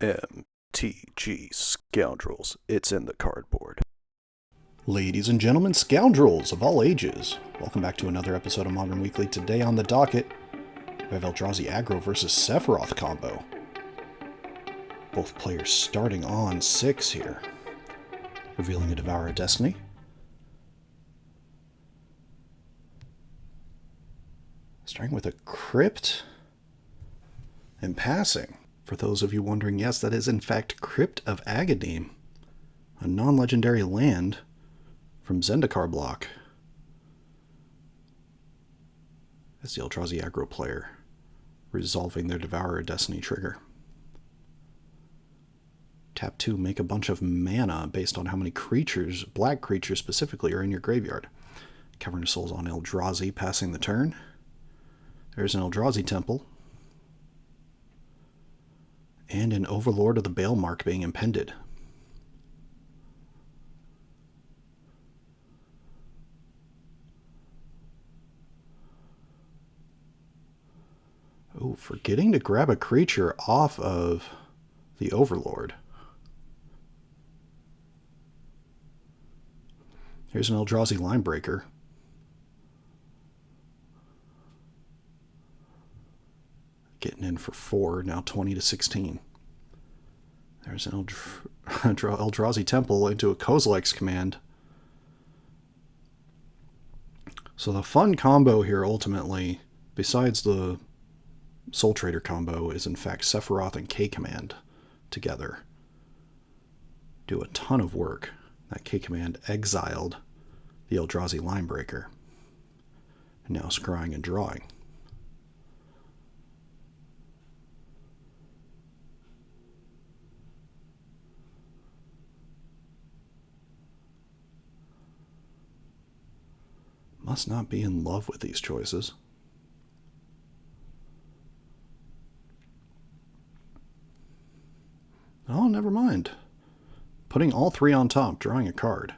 MTG Scoundrels, it's in the cardboard. Ladies and gentlemen, scoundrels of all ages, welcome back to another episode of Modern Weekly. Today on the docket, we have Eldrazi Agro versus Sephiroth combo. Both players starting on 6 here. Revealing a Devourer of Destiny. Starting with a Crypt. And passing. For those of you wondering, yes, that is in fact Crypt of Agadeem, a non-legendary land from Zendikar block. That's the Eldrazi Agro player resolving their Devourer of Destiny trigger. Tap 2, make a bunch of mana based on how many creatures, black creatures specifically, are in your graveyard. Cavern of Souls on Eldrazi, passing the turn. There's an Eldrazi Temple. And an Overlord of the Bale Mark being impended. Oh, forgetting to grab a creature off of the Overlord. Here's an Eldrazi Linebreaker. Getting in for 4, now 20 to 16. There's an Eldrazi Temple into a Kozilek's command. So the fun combo here ultimately, besides the Soultrader combo, is in fact Sephiroth and K-Command together. Do a ton of work. That K-Command exiled the Eldrazi Linebreaker. And now scrying and drawing. Must not be in love with these choices. Oh, never mind. Putting all 3 on top, drawing a card.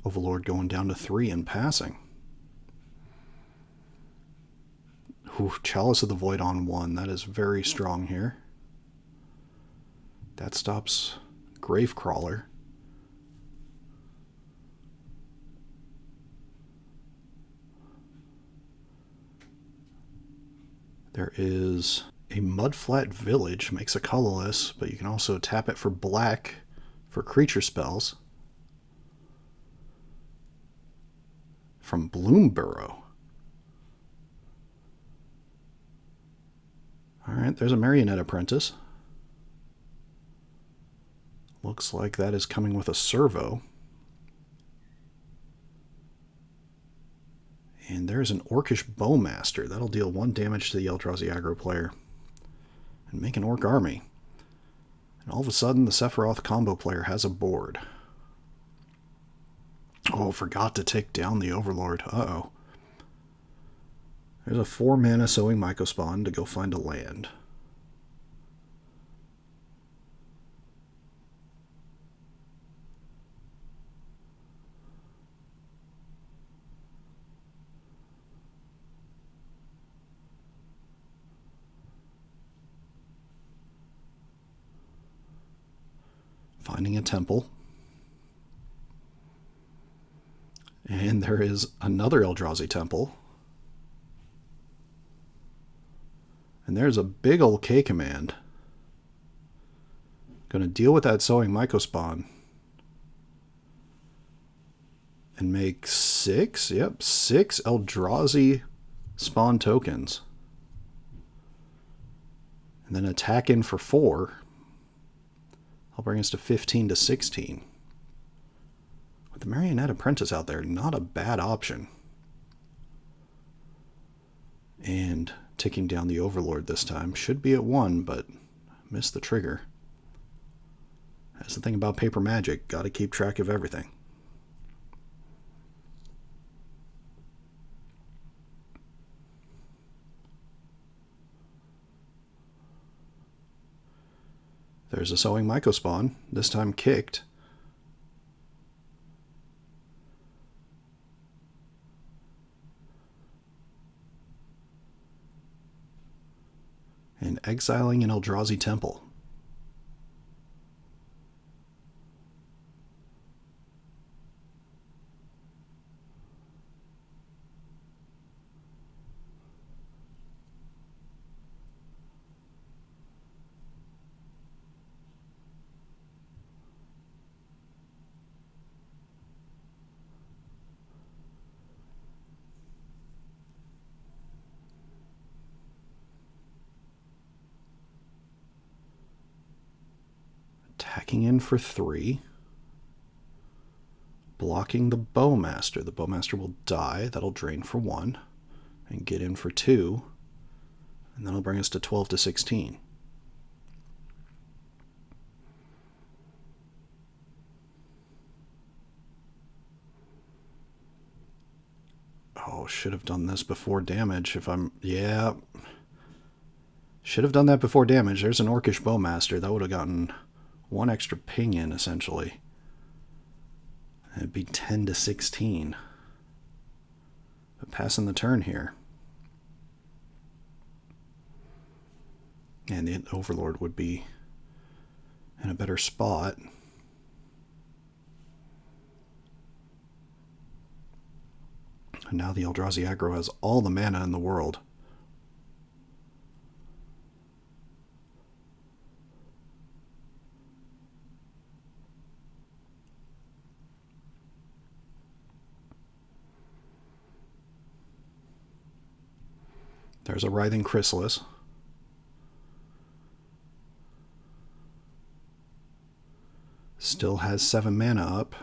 Overlord going down to 3 and passing. Ooh, Chalice of the Void on 1. That is very strong here. That stops Gravecrawler. There is a Mudflat Village, makes a colorless, but you can also tap it for black for creature spells. From Bloomburrow. Alright, there's a Marionette Apprentice. Looks like that is coming with a servo. And there's an Orcish Bowmaster. That'll deal 1 damage to the Eldrazi Agro player. And make an Orc army. And all of a sudden, the Sephiroth combo player has a board. Oh, forgot to take down the Overlord. Uh-oh. There's a 4-mana Sowing Mycospawn to go find a land. Finding a temple. And there is another Eldrazi Temple. And there's a big old K-Command. Going to deal with that Sowing Mycospawn. And make 6? Yep, 6 Eldrazi spawn tokens. And then attack in for 4. I'll bring us to 15 to 16. With the Marionette Apprentice out there, not a bad option. And ticking down the Overlord this time. Should be at 1, but missed the trigger. That's the thing about paper magic. Got to keep track of everything. There's a Sowing Mycospawn, this time kicked. and exiling an Eldrazi temple. Attacking in for 3. Blocking the Bowmaster. The Bowmaster will die. That'll drain for 1. And get in for 2. And that'll bring us to 12 to 16. Oh, should have done this before damage if I'm... Yeah. Should have done that before damage. There's an Orcish Bowmaster. That would have gotten 1 extra ping in, essentially. It'd be 10 to 16. But passing the turn here. And the Overlord would be in a better spot. And now the Eldrazi Agro has all the mana in the world. There's a Writhing Chrysalis. Still has 7 mana up.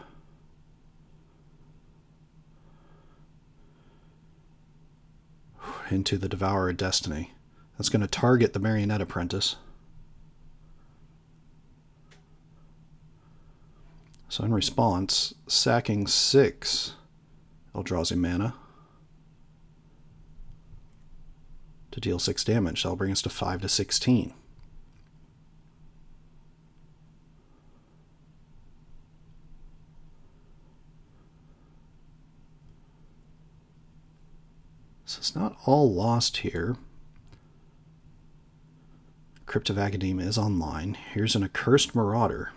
Into the Devourer of Destiny. That's going to target the Marionette Apprentice. So in response, sacking 6 Eldrazi mana to deal 6 damage. That'll bring us to 5 to 16. So it's not all lost here. Crypt of Academe is online. Here's an Accursed Marauder.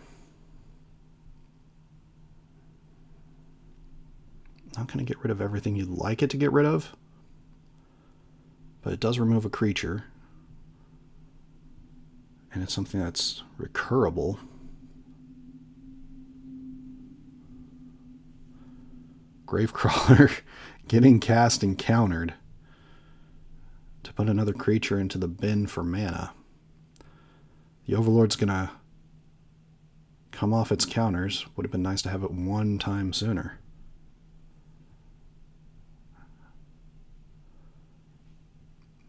Not going to get rid of everything you'd like it to get rid of, but it does remove a creature. And it's something that's recurable. Gravecrawler getting cast and countered to put another creature into the bin for mana. The Overlord's gonna come off its counters. Would have been nice to have it 1 time sooner.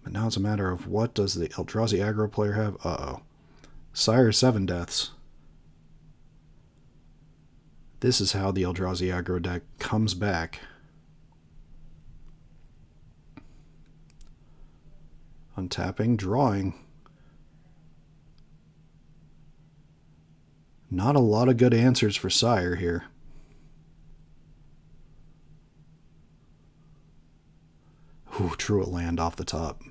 But now it's a matter of what does the Eldrazi Agro player have? Uh-oh. Sire 7 deaths. This is how the Eldrazi Agro deck comes back. Untapping, drawing. Not a lot of good answers for Sire here. Ooh, Truant Land off the top.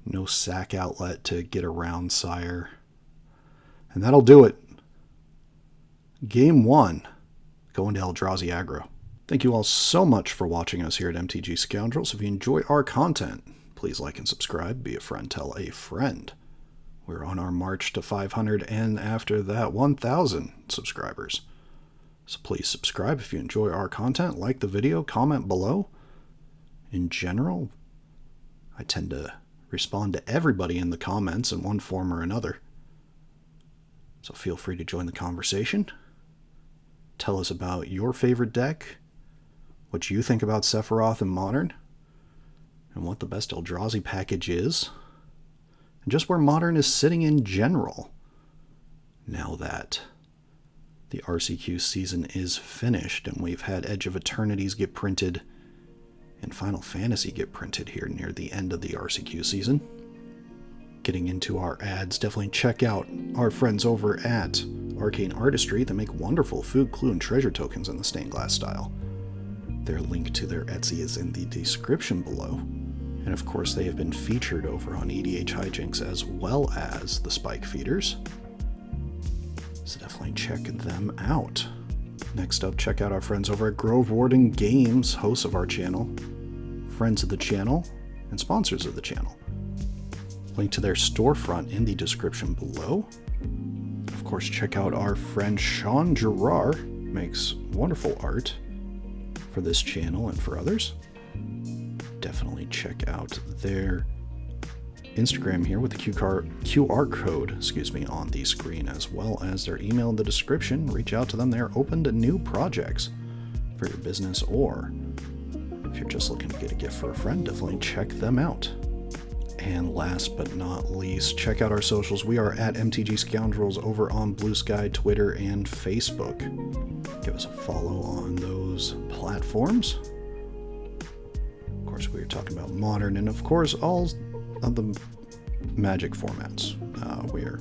No sack outlet to get around Sire. And that'll do it. Game 1, going to Eldrazi Agro. Thank you all so much for watching us here at MTG Scoundrels. If you enjoy our content, please like and subscribe. Be a friend, tell a friend. We're on our march to 500 and after that 1,000 subscribers. So please subscribe if you enjoy our content. Like the video, comment below. In general, I tend to respond to everybody in the comments in one form or another. So feel free to join the conversation. Tell us about your favorite deck, what you think about Sephiroth in Modern, and what the best Eldrazi package is, and just where Modern is sitting in general, now that the RCQ season is finished and we've had Edge of Eternities get printed and Final Fantasy get printed here near the end of the RCQ season. Getting into our ads, definitely check out our friends over at Arcane Artistry that make wonderful food, clue, and treasure tokens in the stained glass style. Their link to their Etsy is in the description below. And of course, they have been featured over on EDH Hijinks as well as the Spike Feeders. So definitely check them out. Next up, check out our friends over at Warden Games, hosts of our channel, friends of the channel, and sponsors of the channel. Link to their storefront in the description below. Of course, check out our friend Sean Gerard, makes wonderful art for this channel and for others. Definitely check out their Instagram here with the QR code, on the screen, as well as their email in the description. Reach out to them. They're open to new projects for your business, or if you're just looking to get a gift for a friend, definitely check them out. And last but not least, check out our socials. We are at MTG Scoundrels over on Blue Sky, Twitter, and Facebook. Give us a follow on those platforms. Of course, we are talking about Modern, and of course, all of the Magic formats. We are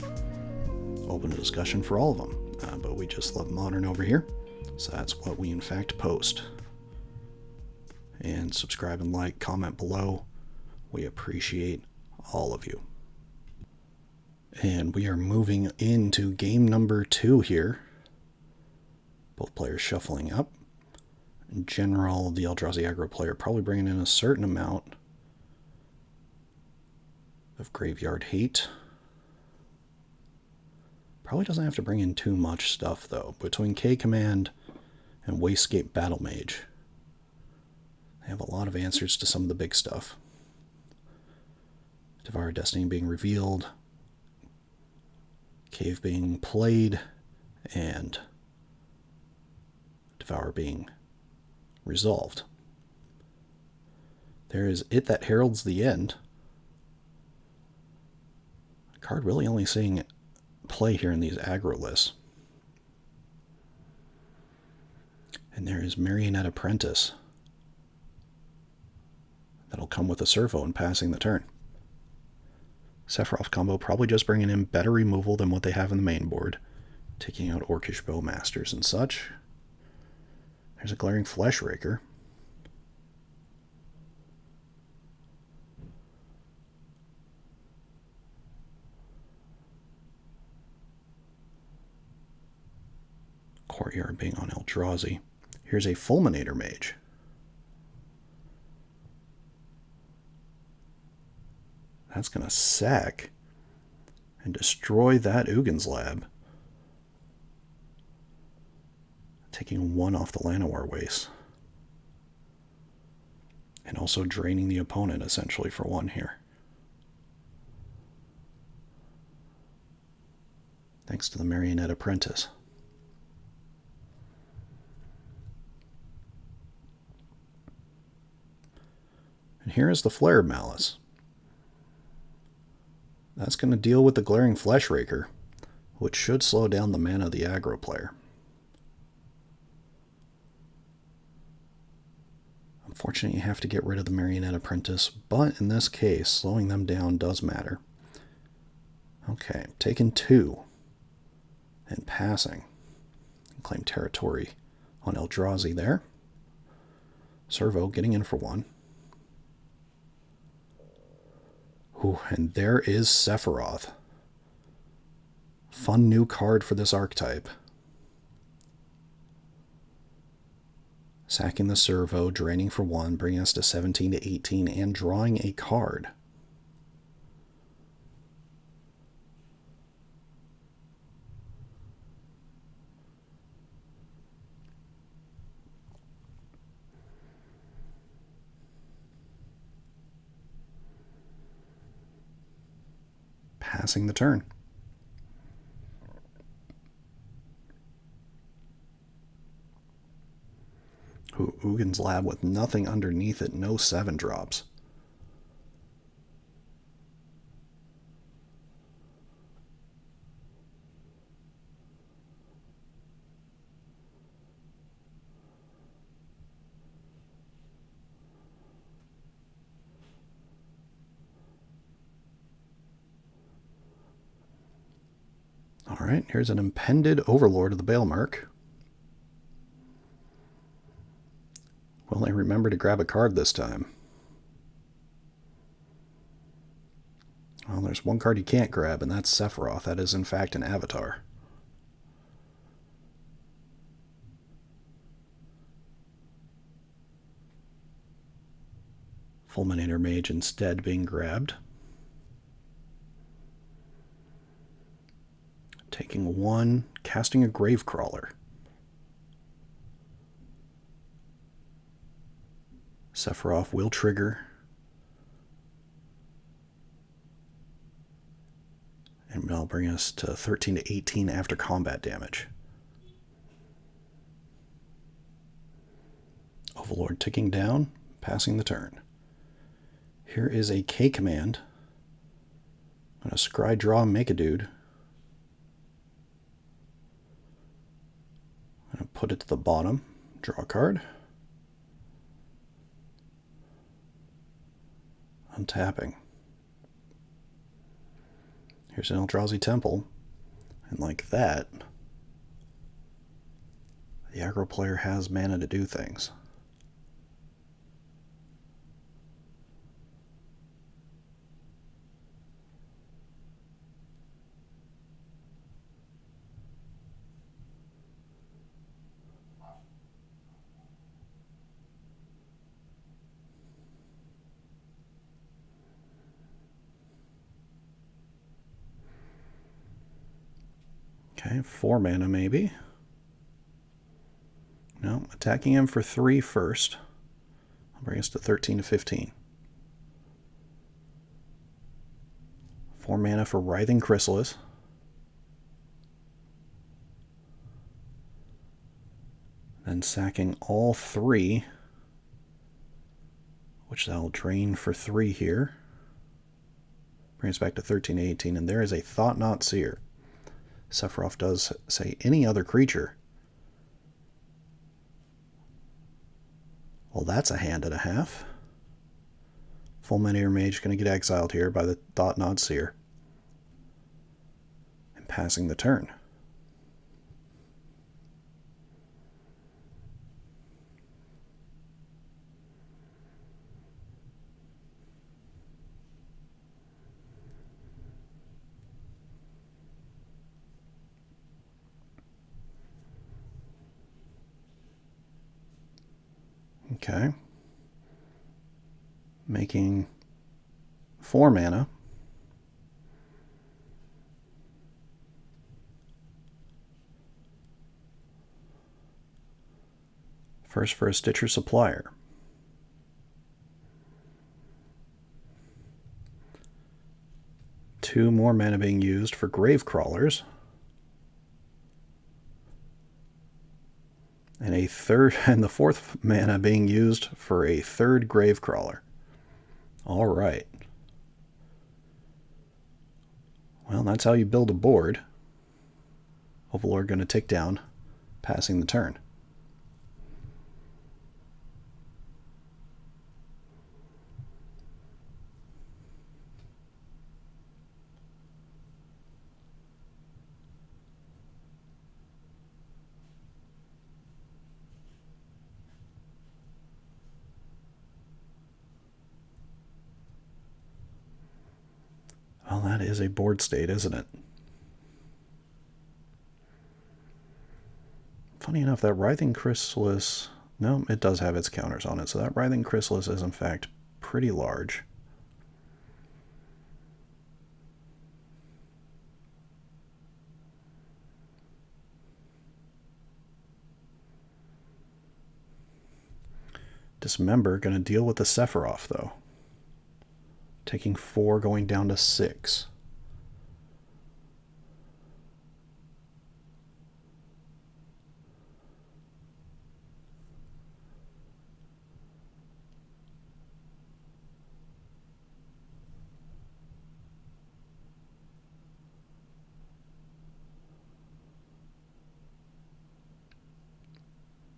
open to discussion for all of them, but we just love Modern over here, so that's what we in fact post. And subscribe and like, comment below. We appreciate all of you. And we are moving into game number 2 here. Both players shuffling up. In general, the Eldrazi Agro player probably bringing in a certain amount of graveyard hate. Probably doesn't have to bring in too much stuff, though. Between K-Command and Wastegate Battle Mage, they have a lot of answers to some of the big stuff. Devour Destiny being revealed, Cave being played, and Devour being resolved. There is It That Heralds the End. A card really only seeing play here in these aggro lists. And there is Marionette Apprentice. That'll come with a servo and passing the turn. Sephiroth combo probably just bringing in better removal than what they have in the main board, taking out Orcish Bowmasters and such. There's a Glaring Fleshraker. Courtyard being on Eldrazi. Here's a Fulminator Mage. That's going to sack and destroy that Uggin's Lab. Taking 1 off the Llanowar Waste. And also draining the opponent essentially for 1 here. Thanks to the Marionette Apprentice. And here is the Flare Malice. That's going to deal with the Glaring Fleshraker, which should slow down the mana of the aggro player. Unfortunately, you have to get rid of the Marionette Apprentice, but in this case, slowing them down does matter. Okay, taking 2 and passing. Claim territory on Eldrazi there. Servo getting in for 1. Ooh, and there is Sephiroth. Fun new card for this archetype. Sacking the servo, draining for 1, bringing us to 17 to 18, and drawing a card. Passing the turn. Uggin's Lab with nothing underneath it, no 7 drops. Alright, here's an Impended Overlord of the Balemark. Will they remember to grab a card this time? Well, there's one card you can't grab, and that's Sephiroth. That is, in fact, an avatar. Fulminator Mage instead being grabbed. Taking one, casting a gravecrawler. Sephiroth will trigger. And that'll bring us to 13 to 18 after combat damage. Overlord ticking down, passing the turn. Here is a K command. I'm going to scry draw make a dude. I'm going to put it to the bottom, draw a card. Untapping. Here's an Eldrazi Temple, and like that, the aggro player has mana to do things. Okay, 4 mana maybe. No, attacking him for 3 first. I'll bring us to 13 to 15. 4 mana for Writhing Chrysalis. Then sacking all 3, which I'll drain for 3 here. Bring us back to 13 to 18, and there is a Thought-Knot Seer. Sephiroth does say any other creature. Well, that's a hand and a half. Fulminator Mage going to get exiled here by the Thought-Knot Seer. And passing the turn. Okay. Making 4 mana. First for a Stitcher Supplier. Two more mana being used for Gravecrawlers. And a third, and the 4th mana being used for a 3rd Gravecrawler. All right. Well, that's how you build a board. Overlord going to tick down, passing the turn. Well, that is a board state, isn't it? Funny enough, that Writhing Chrysalis... No, it does have its counters on it, so that Writhing Chrysalis is, in fact, pretty large. Dismember, going to deal with the Sephiroth, though. Taking 4, going down to 6.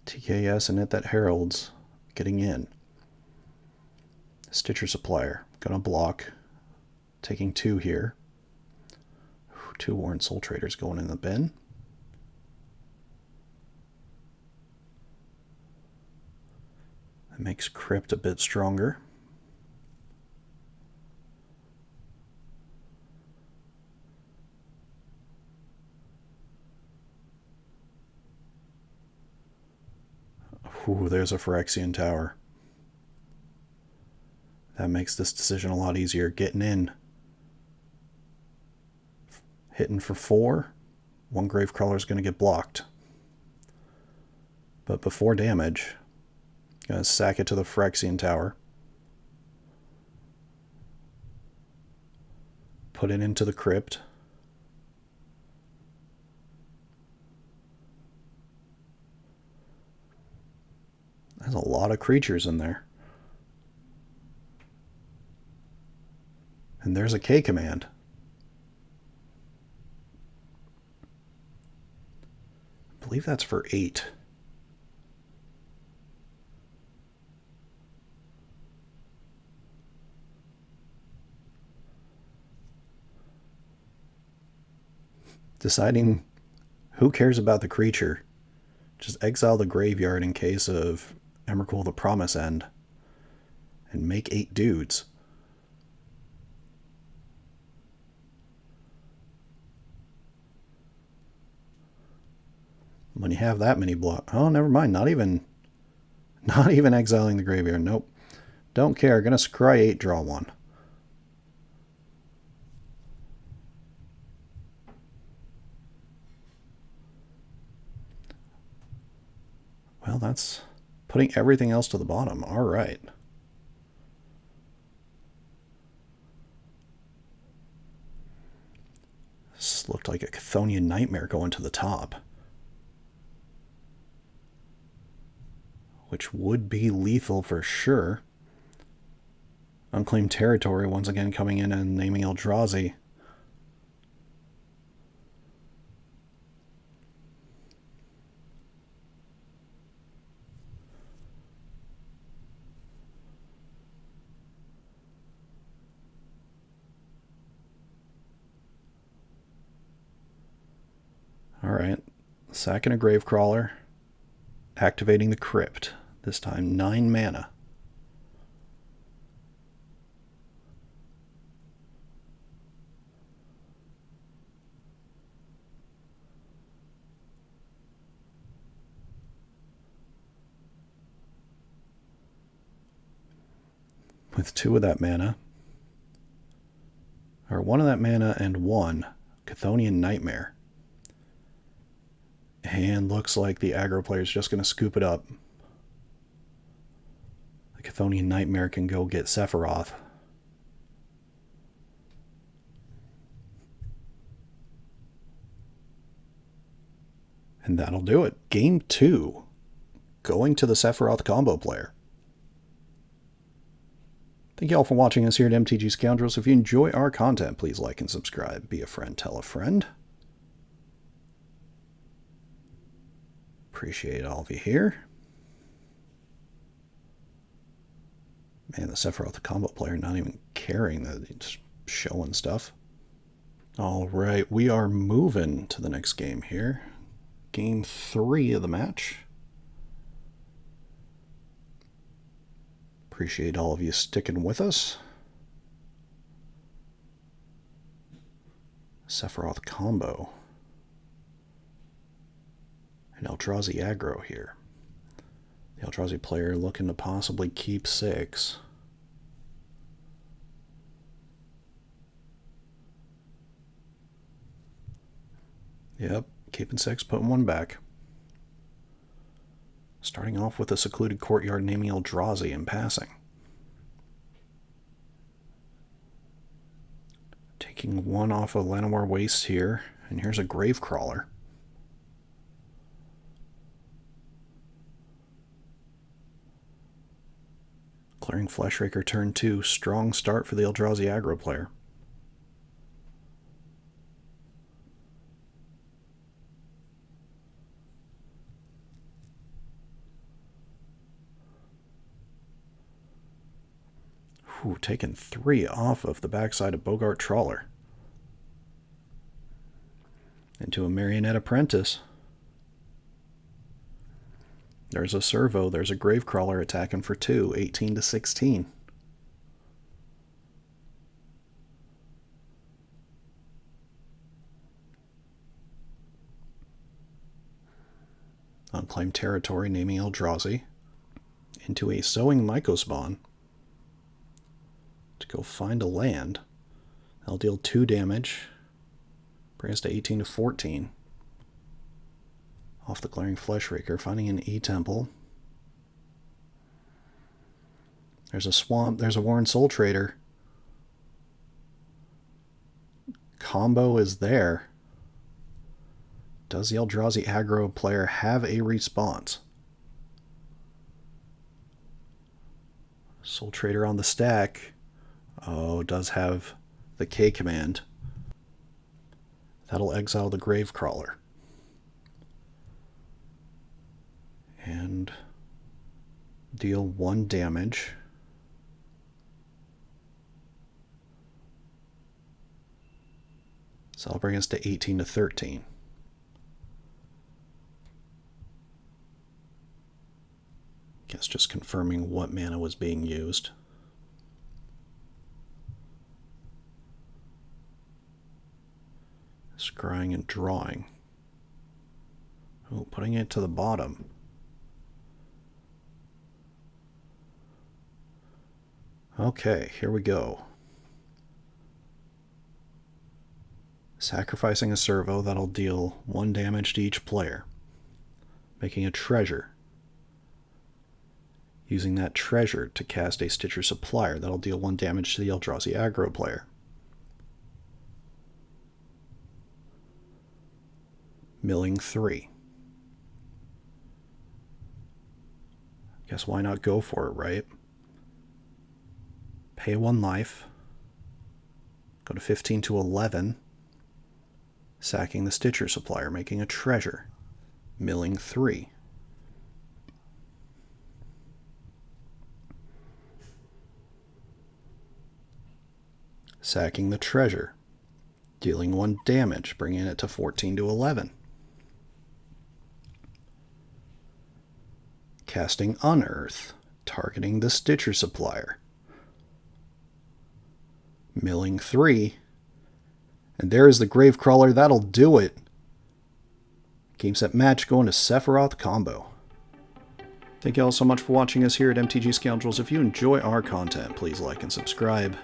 TKS and it that heralds getting in. Stitcher Supplier, gonna block, taking 2 here. 2 Warden Soultraders going in the bin. That makes Crypt a bit stronger. Ooh, there's a Phyrexian tower. That makes this decision a lot easier. Getting in. Hitting for 4. One gravecrawler is going to get blocked. But before damage, going to sack it to the Phyrexian tower. Put it into the crypt. There's a lot of creatures in there. And there's a K command. I believe that's for 8. Deciding who cares about the creature. Just exile the graveyard in case of Emrakul the Promise End. And make 8 dudes. When you have that many blocks... Oh, never mind. Not even exiling the graveyard. Nope. Don't care. Gonna scry 8, draw 1. Well, that's putting everything else to the bottom. All right. This looked like a Chthonian Nightmare going to the top. Which would be lethal for sure. Unclaimed Territory once again coming in and naming Eldrazi. Alright, sacking a Gravecrawler, activating the Crypt, this time 9 mana. With 2 of that mana, or 1 of that mana and 1 Chthonian Nightmare. And looks like the aggro player is just going to scoop it up. The Chthonian Nightmare can go get Sephiroth. And that'll do it. Game 2. Going to the Sephiroth combo player. Thank you all for watching us here at MTG Scoundrels. If you enjoy our content, please like and subscribe. Be a friend, tell a friend. Appreciate all of you here. Man, the Sephiroth combo player not even caring that it's showing stuff. All right, we are moving to the next game here. Game 3 of the match. Appreciate all of you sticking with us. Sephiroth combo. And Eldrazi Agro here. The Eldrazi player looking to possibly keep 6. Yep, keeping 6, putting 1 back. Starting off with a secluded courtyard, naming Eldrazi and passing. Taking 1 off of Llanowar Waste here, and here's a Gravecrawler. Clearing Fleshraker turn 2, strong start for the Eldrazi Agro player. Ooh, taking 3 off of the backside of Bogart Trawler. Into a Marionette Apprentice. There's a Servo, there's a Gravecrawler attacking for 2, 18 to 16. Unclaimed Territory, naming Eldrazi. into a Sowing Mycospawn to go find a land. That'll deal 2 damage. Bring us to 18 to 14. Off the Glaring Fleshraker, finding an E-Temple. There's a Swamp, there's a Warren Soultrader. Combo is there. Does the Eldrazi Agro player have a response? Soultrader on the stack. Oh, does have the K command. That'll exile the Gravecrawler. And deal 1 damage. So that'll bring us to 18 to 13. Guess just confirming what mana was being used. Scrying and drawing. Oh, putting it to the bottom. Okay, here we go. Sacrificing a servo, that'll deal 1 damage to each player. Making a treasure. Using that treasure to cast a Stitcher Supplier, that'll deal 1 damage to the Eldrazi Agro player. Milling 3. Guess why not go for it, right? Pay 1 life. Go to 15 to 11. Sacking the Stitcher Supplier, making a treasure. Milling 3. Sacking the treasure. Dealing 1 damage, bringing it to 14 to 11. Casting Unearth, targeting the Stitcher Supplier. Milling 3. And there is the Gravecrawler. That'll do it. Game set match going to Sephiroth combo. Thank you all so much for watching us here at MTG Scoundrels. If you enjoy our content, please like and subscribe.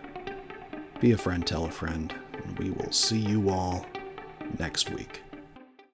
Be a friend, tell a friend, and we will see you all next week.